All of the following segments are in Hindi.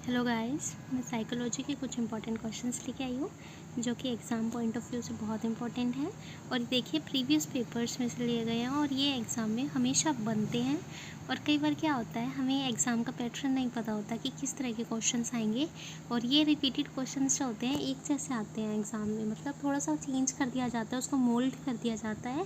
हेलो गाइस, मैं साइकोलॉजी के कुछ इंपॉर्टेंट क्वेश्चंस लेके आई हूँ जो कि एग्ज़ाम पॉइंट ऑफ व्यू से बहुत इंपॉर्टेंट हैं। और देखिए प्रीवियस पेपर्स में से लिए गए हैं और ये एग्ज़ाम में हमेशा बनते हैं। और कई बार क्या होता है, हमें एग्ज़ाम का पैटर्न नहीं पता होता कि किस तरह के क्वेश्चंस आएंगे। और ये रिपीटेड क्वेश्चंस जो होते हैं एक जैसे आते हैं एग्ज़ाम में, मतलब थोड़ा सा चेंज कर दिया जाता है, उसको मोल्ड कर दिया जाता है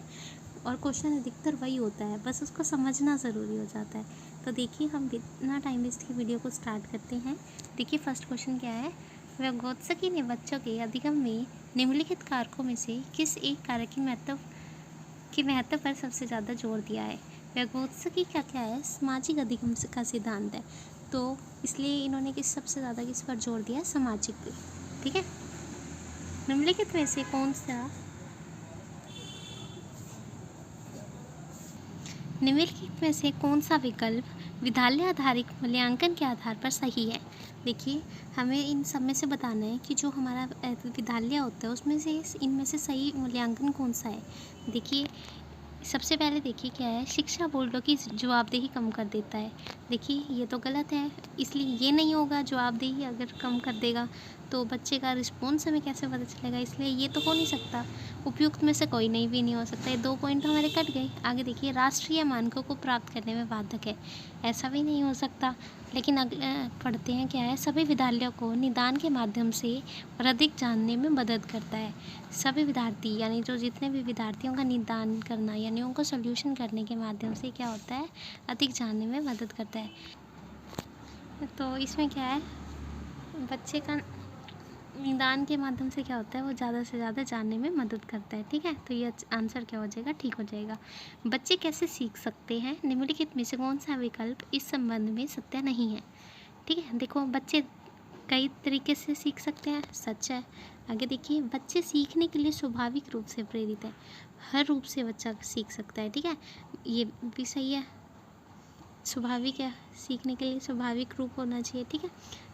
और क्वेश्चन अधिकतर वही होता है, बस उसको समझना ज़रूरी हो जाता है। तो देखिए हम बिना टाइम वेस्ट के वीडियो को स्टार्ट करते हैं। देखिए फर्स्ट क्वेश्चन क्या है। vygotsky ने बच्चों के अधिगम में निम्नलिखित कारकों में से किस एक कारक की महत्व पर सबसे ज़्यादा जोर दिया है। vygotsky का क्या है, सामाजिक अधिगम का सिद्धांत है, तो इसलिए इन्होंने सबसे ज़्यादा किस पर जोर दिया है, सामाजिक। ठीक है, निम्नलिखित में से कौन सा विकल्प विद्यालय आधारित मूल्यांकन के आधार पर सही है। देखिए हमें इन सब में से बताना है कि जो हमारा विद्यालय होता है उसमें से इनमें से सही मूल्यांकन कौन सा है। देखिए सबसे पहले देखिए क्या है, शिक्षा बोर्डों की जवाबदेही कम कर देता है। देखिए ये तो गलत है, इसलिए ये नहीं होगा। जवाबदेही अगर कम कर देगा तो बच्चे का रिस्पॉन्स हमें कैसे पता चलेगा, इसलिए ये तो हो नहीं सकता। उपयुक्त में से कोई नहीं भी नहीं हो सकता। ये 2 पॉइंट तो हमारे कट गए। आगे देखिए, राष्ट्रीय मानकों को प्राप्त करने में बाधक है, ऐसा भी नहीं हो सकता। लेकिन पढ़ते हैं क्या है, सभी विद्यालयों को निदान के माध्यम से और अधिक जानने में मदद करता है। सभी विद्यार्थी यानी जो जितने भी विद्यार्थियों का निदान करना यानी उनको सोल्यूशन करने के माध्यम से क्या होता है, अधिक जानने में मदद करता है। तो इसमें क्या है, बच्चे का निदान के माध्यम से क्या होता है, वो ज़्यादा से ज़्यादा जानने में मदद करता है। ठीक है, तो ये आंसर क्या हो जाएगा, ठीक हो जाएगा। बच्चे कैसे सीख सकते हैं, निम्नलिखित में से कौन सा विकल्प इस संबंध में सत्य नहीं है। ठीक है, देखो बच्चे कई तरीके से सीख सकते हैं, सच है। आगे देखिए, बच्चे सीखने के लिए स्वाभाविक रूप से प्रेरित है, हर रूप से बच्चा सीख सकता है। ठीक है, ये भी सही है, स्वाभाविक है, सीखने के लिए स्वाभाविक रूप होना चाहिए। ठीक है,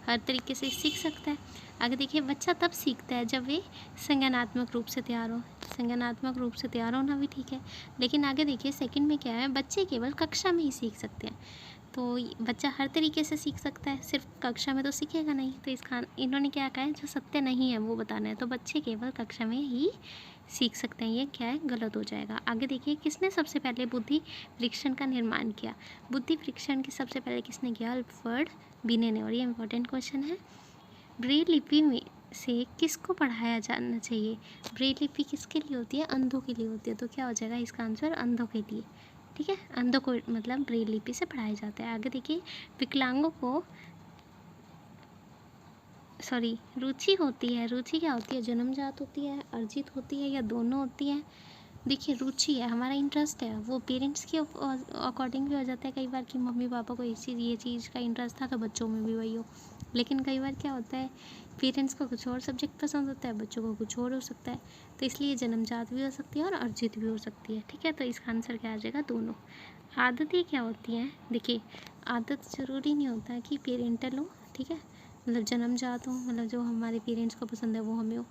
हर तरीके से सीख सकता है। आगे देखिए, बच्चा तब सीखता है जब वे संज्ञानात्मक रूप से तैयार हो। संज्ञानात्मक रूप से तैयार होना भी ठीक है, लेकिन आगे देखिए सेकंड में क्या है, बच्चे केवल कक्षा में ही सीख सकते हैं। तो बच्चा हर तरीके से सीख सकता है, सिर्फ कक्षा में तो सीखेगा नहीं। तो इसका इन्होंने क्या कहा है, जो सत्य नहीं है वो बताना है। तो बच्चे केवल कक्षा में ही सीख सकते हैं, ये क्या है, गलत हो जाएगा। आगे देखिए, किसने सबसे पहले बुद्धि परीक्षण का निर्माण किया। बुद्धि परीक्षण की सबसे पहले किसने किया, अल्फ्रेड बिने ने। और ये इंपॉर्टेंट क्वेश्चन है। ब्रेल लिपि में से किसको पढ़ाया जाना चाहिए। ब्रेल लिपि किसके लिए होती है, अंधों के लिए होती है। तो क्या हो जाएगा इसका आंसर, अंधों के लिए। ठीक है, अंधों को मतलब ब्रेल लिपि से पढ़ाया जाता है। आगे देखिए, विकलांगों को रुचि होती है। रुचि क्या होती है, जन्मजात होती है, अर्जित होती है, या दोनों होती है। देखिए रुचि है, हमारा इंटरेस्ट है, वो पेरेंट्स के अकॉर्डिंग भी हो जाता है कई बार कि मम्मी पापा को ये चीज़ का इंटरेस्ट था तो बच्चों में भी वही हो। लेकिन कई बार क्या होता है, पेरेंट्स को कुछ और सब्जेक्ट पसंद होता है, बच्चों को कुछ और हो सकता है। तो इसलिए जन्मजात भी हो सकती है और अर्जित भी हो सकती है। ठीक है, तो इसका आंसर क्या आ जाएगा, दोनों। आदतें क्या होती हैं, देखिए आदत ज़रूरी नहीं होता है कि पेरेंटल हो। ठीक है, मतलब जन्मजात हो, मतलब जो हमारे पेरेंट्स को पसंद है वो हमें हो।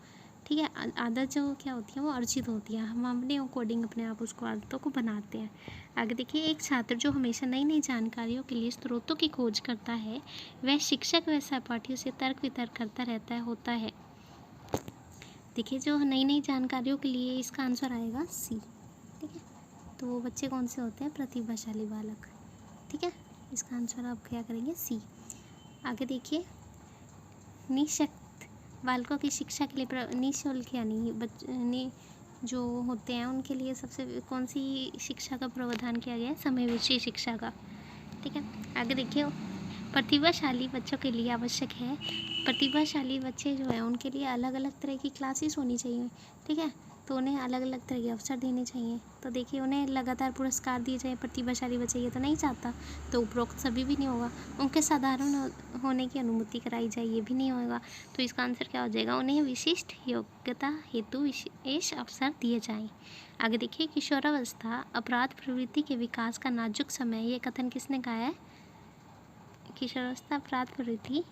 ठीक है, आदत जो क्या होती है वो अर्जित होती है, हम अपने अकॉर्डिंग अपने आप उसको आदतों को बनाते हैं। आगे देखिए, एक छात्र जो हमेशा नई नई जानकारियों के लिए स्रोतों की खोज करता है, वह शिक्षक व सहपाठियों से तर्क वितर्क करता रहता है होता है। देखिए जो नई नई जानकारियों के लिए, इसका आंसर आएगा सी। ठीक है, तो वो बच्चे कौन से होते हैं, प्रतिभाशाली बालक। ठीक है, इसका आंसर आप क्या करेंगे, सी। आगे देखिए, निःशक्त बालकों की शिक्षा के लिए निःशुल्क यानी जो होते हैं उनके लिए सबसे कौन सी शिक्षा का प्रावधान किया गया है, समावेशी शिक्षा का। ठीक है, आगे देखिए, प्रतिभाशाली बच्चों के लिए आवश्यक है। प्रतिभाशाली बच्चे जो हैं उनके लिए अलग अलग तरह की क्लासेस होनी चाहिए। ठीक है, तो उन्हें अलग अलग तरह के अवसर देने चाहिए। तो देखिए, उन्हें लगातार पुरस्कार दिए जाए, प्रतिभाशाली बच्चे ये तो नहीं चाहता, तो उपरोक्त सभी भी नहीं होगा। उनके साधारण होने की अनुमति कराई जाए, ये भी नहीं होगा। तो इसका आंसर क्या हो जाएगा, उन्हें विशिष्ट योग्यता हेतु विशेष अवसर दिए जाएँ। आगे देखिए, किशोरावस्था अपराध प्रवृत्ति के विकास का नाजुक समय, ये कथन किसने कहा है, किशोरावस्था अपराध प्रवृत्ति,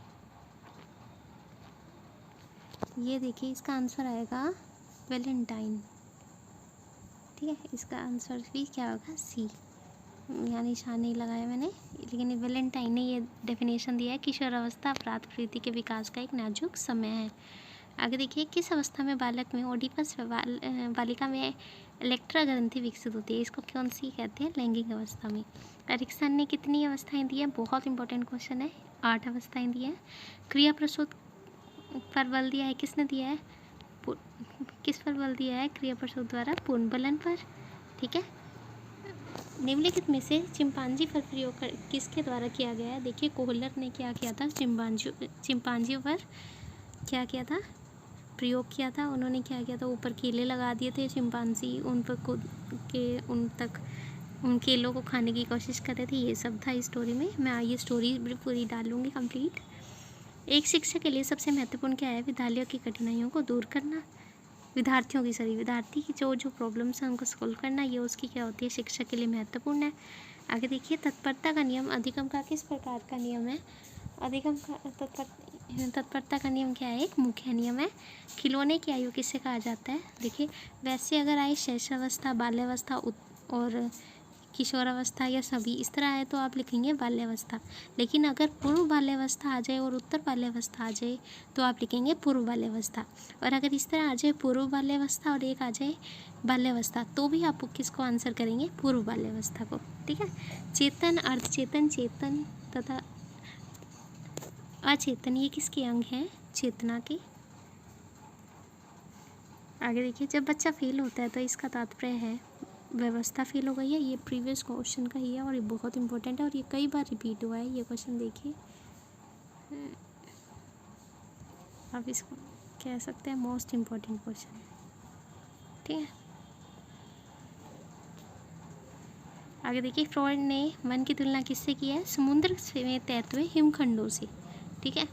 ये देखिए इसका आंसर आएगा वैलेंटाइन। ठीक है, इसका आंसर भी क्या होगा, सी। यहाँ निशान नहीं लगाया मैंने, लेकिन वैलेंटाइन ने ये डेफिनेशन दिया है, किशोरावस्था अपराध प्रवृत्ति के विकास का एक नाजुक समय है। आगे देखिए, किस अवस्था में बालक में ओडिपस बालिका में इलेक्ट्रा ग्रंथि विकसित होती है? इसको कौन सी कहते हैं? लैंगिक अवस्था में। एरिक्सन ने कितनी अवस्थाएं दी है? बहुत इंपॉर्टेंट क्वेश्चन है, 8 अवस्थाएं दी हैं। क्रिया प्रसूत पर बल दिया है, किसने दिया है? किस पर बल दिया है? क्रिया प्रसूत द्वारा पूर्णबलन पर। ठीक है, निम्नलिखित में से चिंपांजी पर प्रयोग किसके द्वारा किया गया है? देखिए, कोहलर ने क्या किया था? चिंपांजियों पर क्या किया था? प्रयोग किया था। उन्होंने क्या किया था? ऊपर केले लगा दिए थे, चिंपांजी उन पर उन केलों को खाने की कोशिश कर रहे थे। ये सब था इस स्टोरी में। मैं ये स्टोरी पूरी डालूंगी कंप्लीट। एक शिक्षक के लिए सबसे महत्वपूर्ण क्या है? विद्यालयों की कठिनाइयों को दूर करना, विद्यार्थी की जो प्रॉब्लम्स हैं उनको सोल्व करना, ये उसकी क्या होती है? शिक्षक के लिए महत्वपूर्ण है। आगे देखिए, तत्परता का नियम अधिगम का किस प्रकार का नियम है? अधिगम का तत्परता का नियम क्या है? एक मुख्य नियम है। खिलौने की आयु किसे कहा जाता है? देखिए, वैसे अगर आए शैशवावस्था, बाल्यावस्था और किशोरावस्था या सभी इस तरह आए तो आप लिखेंगे बाल्यावस्था। लेकिन अगर पूर्व बाल्यावस्था आ जाए और उत्तर बाल्यावस्था आ जाए तो आप लिखेंगे पूर्व बाल्यावस्था। और अगर इस तरह आ जाए पूर्व बाल्यावस्था और एक आ जाए बाल्यावस्था, तो भी आप किसको आंसर करेंगे? पूर्व बाल्यावस्था को। ठीक है, चेतन, अर्धचेतन, चेतन तथा अचेतन, ये किसके अंग हैं? चेतना के। आगे देखिए, जब बच्चा फेल होता है तो इसका तात्पर्य है व्यवस्था फेल हो गई है। ये प्रीवियस क्वेश्चन का ही है और ये बहुत इंपॉर्टेंट है और ये कई बार रिपीट हुआ है ये क्वेश्चन। देखिए, आप इसको कह सकते हैं मोस्ट इम्पॉर्टेंट क्वेश्चन है। ठीक है, आगे देखिए, फ्रॉइड ने मन की तुलना किससे की है? समुद्र में तैरते हुए हिमखंडों से। ठीक है,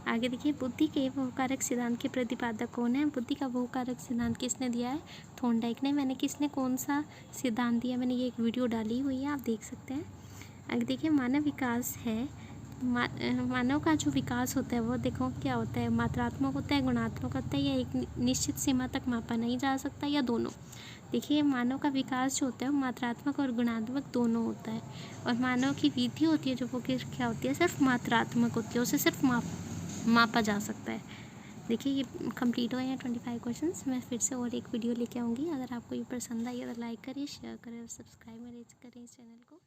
आगे देखिए, बुद्धि के बहुकारक सिद्धांत के प्रतिपादक कौन है? बुद्धि का बहुकारक सिद्धांत किसने दिया है? थॉर्नडाइक ने। किसने कौन सा सिद्धांत दिया? मैंने ये एक वीडियो डाली हुई है, आप देख सकते हैं। आगे देखिए, मानव विकास है, मानव का जो विकास होता है वो देखो क्या होता है? मात्रात्मक होता है, गुणात्मक होता है, या एक निश्चित सीमा तक मापा नहीं जा सकता, या दोनों? देखिए, मानव का विकास जो होता है वो मात्रात्मक और गुणात्मक दोनों होता है। और मानव की वृद्धि होती है जो वो क्या होती है? सिर्फ मात्रात्मक होती है, उसे सिर्फ मापा जा सकता है। देखिए, ये कंप्लीट हुए हैं 25 क्वेश्चंस। मैं फिर से और एक वीडियो लेके आऊँगी। अगर आपको ये पसंद आई तो लाइक करें, शेयर करें और सब्सक्राइब करें इस चैनल को।